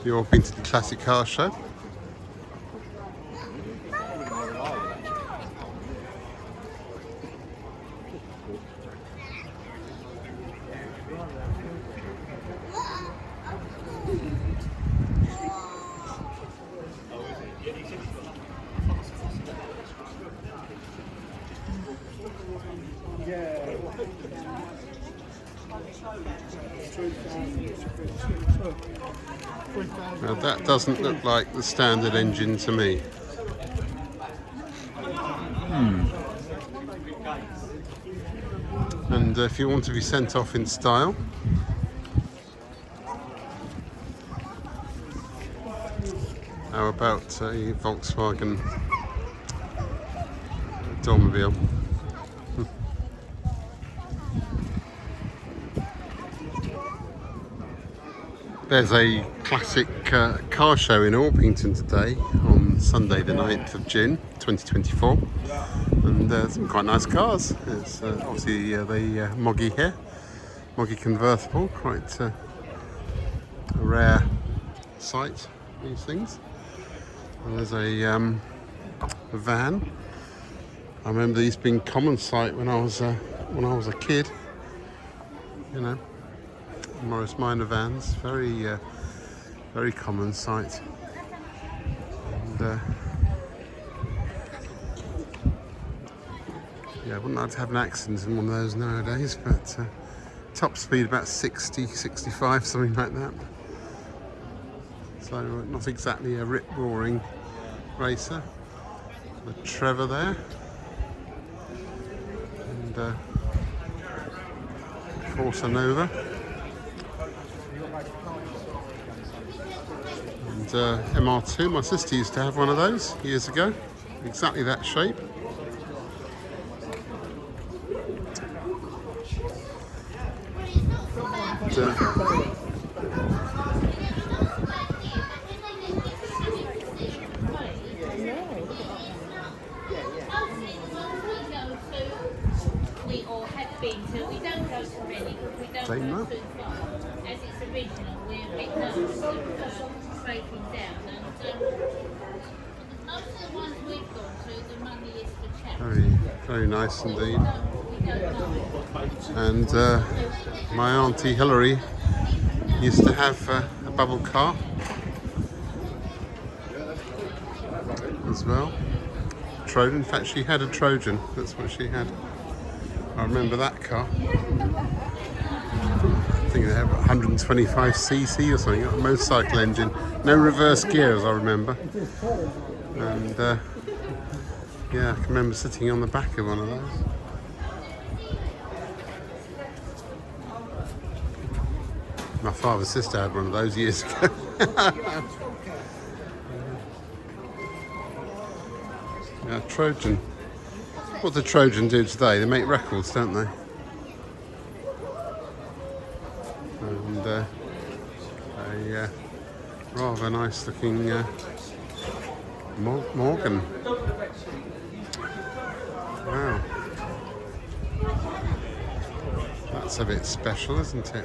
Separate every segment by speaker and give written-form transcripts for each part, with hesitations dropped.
Speaker 1: the Orpington Classic Car Show. Now that doesn't look like the standard engine to me. And if you want to be sent off in style, how about a Volkswagen automobile? There's a classic car show in Orpington today on Sunday the 9th of June 2024, and some quite nice cars. It's obviously the Moggy here, Moggy convertible, quite a rare sight, these things. And there's a van. I remember these being common sight when I was a kid, you know. Morris Minor vans, very common sight. And yeah, I wouldn't like to have an accident in one of those nowadays, but top speed about 60, 65, something like that. So not exactly a rip-roaring racer. The Trevor there, and Corsa Nova. And MR2, my sister used to have one of those years ago, exactly that shape.
Speaker 2: We all have been to. We don't go to many because we don't go too far. As it's original, we're a bit nervous of breaking down. And most of the ones we've gone to, the money is for charity.
Speaker 1: Very nice indeed.
Speaker 2: We don't know.
Speaker 1: And my auntie Hilary used to have a bubble car as well. Trojan. In fact, she had a Trojan. That's what she had. I remember that car. I think they had 125cc or something, a motorcycle engine. No reverse gears, I remember. And yeah, I can remember sitting on the back of one of those. My father's sister had one of those years ago. Yeah, Trojan. What the Trojan do today? They make records, don't they? And a rather nice looking Morgan. Wow. That's a bit special, isn't it?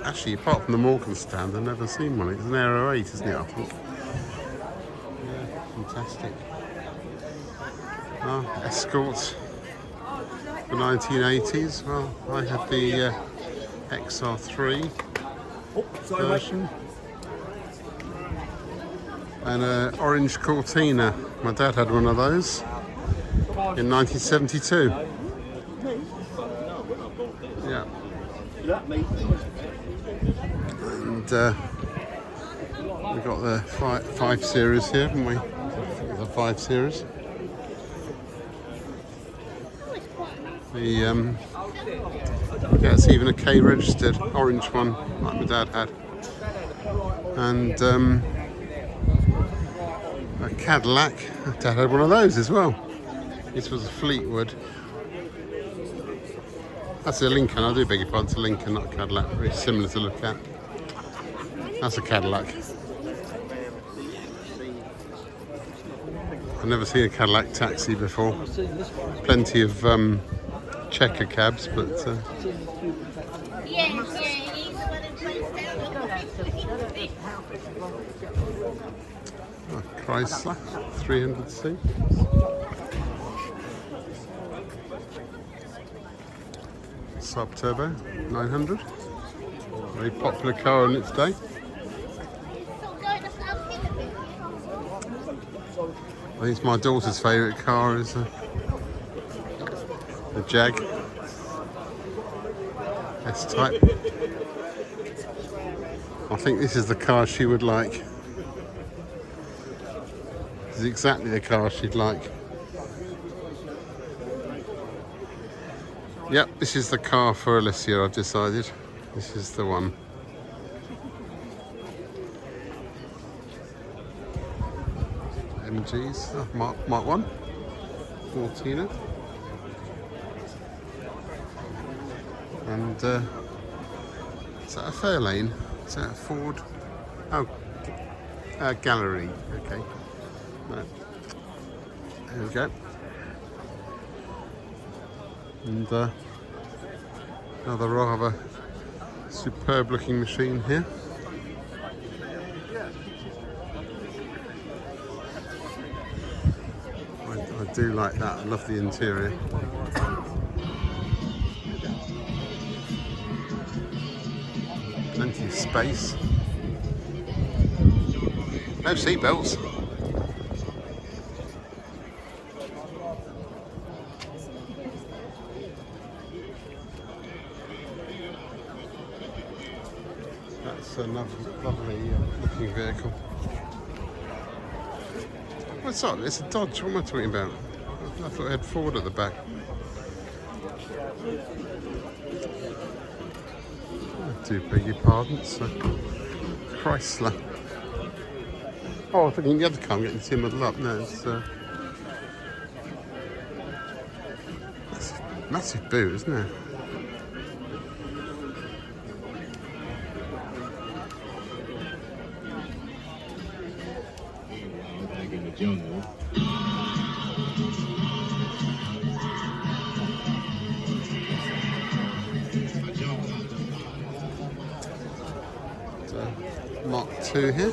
Speaker 1: Actually, apart from the Morgan stand, I've never seen one. It's an Aero 8, isn't it, I think? Fantastic. Escort, the 1980s. Well, I have the XR3 version. And an orange Cortina. My dad had one of those in 1972. Yeah. And we've got the 5 Series here, haven't we? The 5 Series. Yeah, it's even a K registered orange one, like my dad had. And a Cadillac. Dad had one of those as well. This was a Fleetwood. That's a Lincoln. I do beg your pardon. It's a Lincoln, not a Cadillac. Very similar to look at. That's a Cadillac. I've never seen a Cadillac taxi before. Plenty of checker cabs, but
Speaker 2: Yeah, he's the one who plays down.
Speaker 1: Oh, Chrysler 300C. Sub Turbo 900. Very popular car in its day. I think it's my daughter's favourite car is the Jag S-Type. I think this is the car she would like. This is exactly the car she'd like. Yep, this is the car for Alicia, I've decided. This is the one. MGs, Mark 1, 14er. And is that a Fairlane? Is that a Ford? Oh, Gallery, okay. No. There we go. And another rather superb looking machine here. I do like that, I love the interior. Plenty of space. No seatbelts. That's another lovely looking vehicle. What's that? It's a Dodge. What am I talking about? I thought it had Ford at the back. I do beg your pardon. It's Chrysler. Oh, I was thinking the other car. I'm getting too muddled up. No, it's a massive boot, isn't it? Mark 2 here.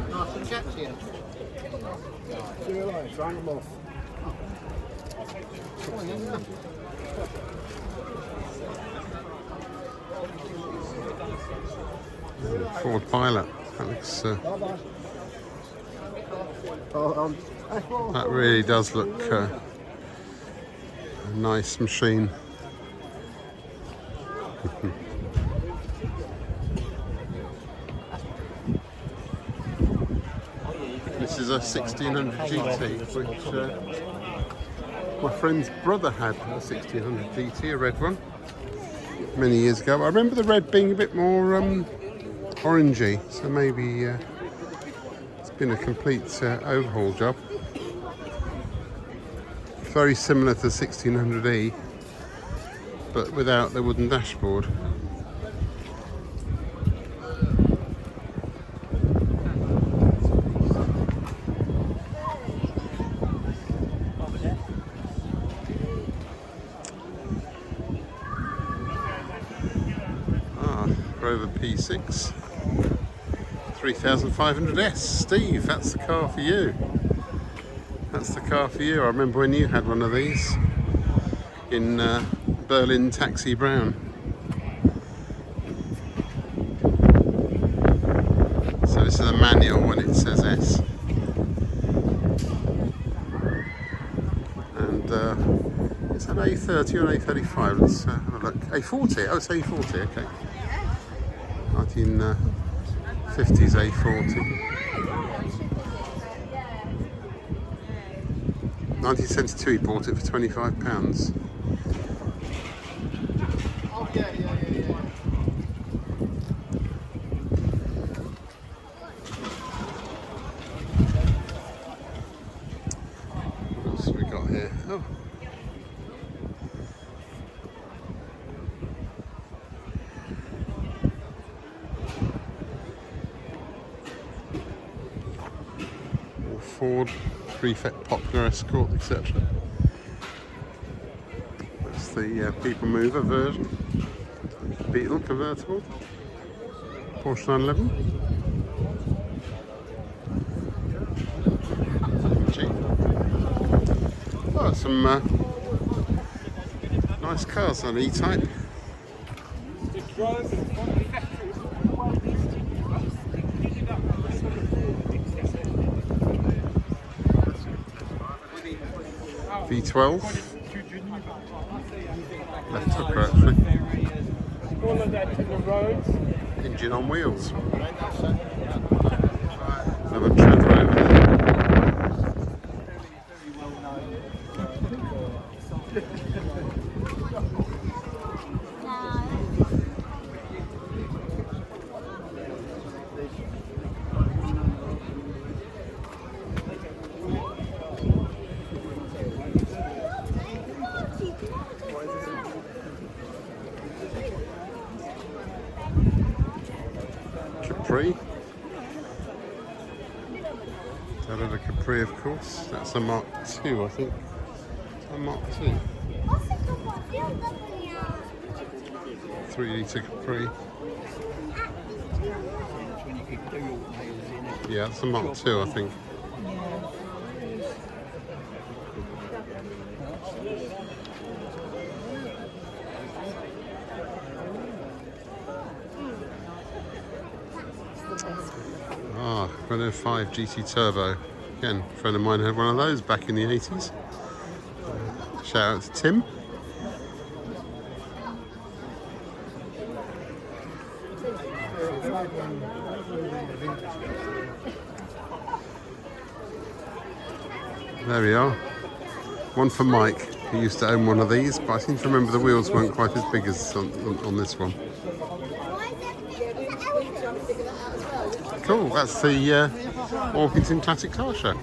Speaker 3: Nice and chat to you. See you later, trying them off.
Speaker 1: Ford Pilot. That looks. That really does look a nice machine. This is a 1600 GT, which my friend's brother had a 1600 GT, a red one, many years ago. I remember the red being a bit more orangey, so maybe it's been a complete overhaul job. Very similar to the 1600E, but without the wooden dashboard. Rover P6 3500S. Steve, that's the car for you. That's the car for you. I remember when you had one of these in Berlin Taxi Brown. So this is a manual when it says S. And it's an A30 or an A35. Let's have a look. A40. Oh, it's A40. Okay. 1950s A40. 1972 he bought it for £25. What else have we got here? Oh. Ford, Prefect, Popular, Escort, etc. That's the people mover version. Beetle convertible. Porsche 911. Oh, some nice cars on E-Type. V12. Left hooker actually. Engine on wheels. Another treader over there. Capri. That is a Capri, of course. That's a Mark II, I think. A Mark II. 3-litre Capri. Yeah, that's a Mark II, I think. Ah, Renault 5 GT Turbo. Again, a friend of mine had one of those back in the 80s. Shout out to Tim. There we are. One for Mike, who used to own one of these, but I seem to remember the wheels weren't quite as big as on this one. Cool, that's the Orpington Classic Car Show.